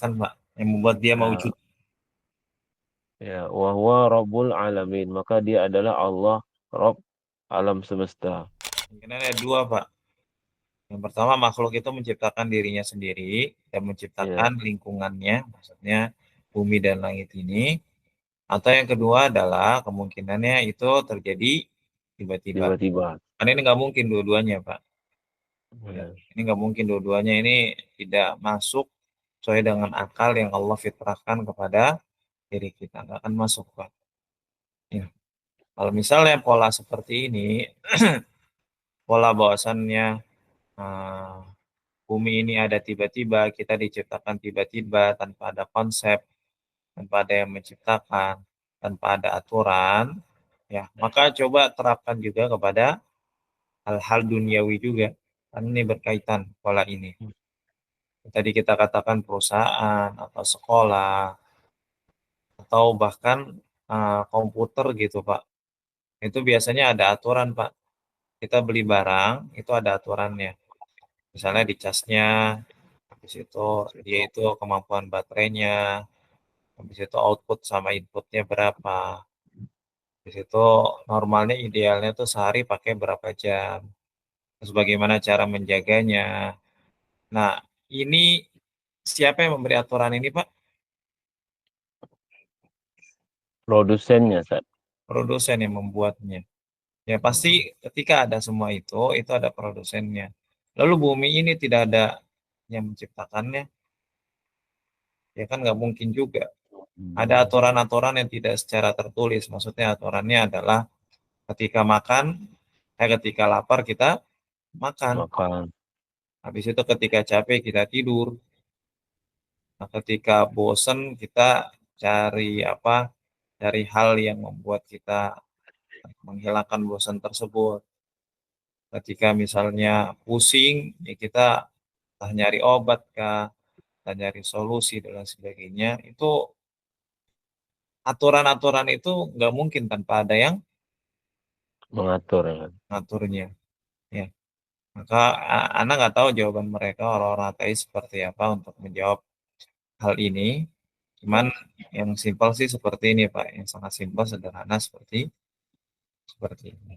menciptakan, Pak, yang membuat dia Ya, mewujud. ya, wa huwa Rabbul Alamin. Maka dia adalah Allah, Rabb alam semesta. Mungkin ada dua, Pak. Yang pertama, makhluk itu menciptakan dirinya sendiri dan Ya, menciptakan lingkungannya, maksudnya bumi dan langit ini. Atau yang kedua adalah kemungkinannya itu terjadi tiba-tiba. tiba-tiba. Karena ini nggak mungkin dua-duanya, Pak. Ya, Ya. ini nggak mungkin dua-duanya ini tidak masuk sesuai dengan akal yang Allah fitrahkan kepada diri kita. Nggak akan masuk, Pak. Ya. Kalau misalnya pola seperti ini, pola bahwasannya eh, bumi ini ada tiba-tiba, kita diciptakan tiba-tiba tanpa ada konsep, tanpa ada yang menciptakan, tanpa ada aturan, ya, maka coba terapkan juga kepada hal-hal duniawi juga. Karena ini berkaitan pola ini. Tadi kita katakan perusahaan atau sekolah atau bahkan komputer gitu, Pak. Itu biasanya ada aturan, Pak. Kita beli barang itu ada aturannya. Misalnya di casnya, habis itu dia itu kemampuan baterainya, habis itu output sama inputnya berapa, habis itu normalnya idealnya tuh sehari pakai berapa jam, terus bagaimana cara menjaganya. Nah, ini siapa yang memberi aturan ini, Pak? Produsennya, Ustaz. Produsen yang membuatnya. Ya pasti ketika ada semua itu ada produsennya. Lalu bumi ini tidak ada yang menciptakannya, ya kan nggak mungkin juga. Ada aturan-aturan yang tidak secara tertulis. Maksudnya aturannya adalah ketika makan, ketika lapar kita makan. Makan. Habis itu ketika capek kita tidur. Nah, ketika bosen kita cari apa? Cari hal yang membuat kita menghilangkan bosan tersebut. Ketika misalnya pusing, ya kita entah nyari obat kah, entah nyari solusi dan lain sebagainya. Itu aturan-aturan itu nggak mungkin tanpa ada yang Mengatur, ya kan? ngaturnya. Ya. Maka Anda nggak tahu jawaban mereka orang-orang ateis seperti apa untuk menjawab hal ini. Cuman yang simpel sih seperti ini, Pak. Yang sangat simpel, sederhana seperti seperti ini.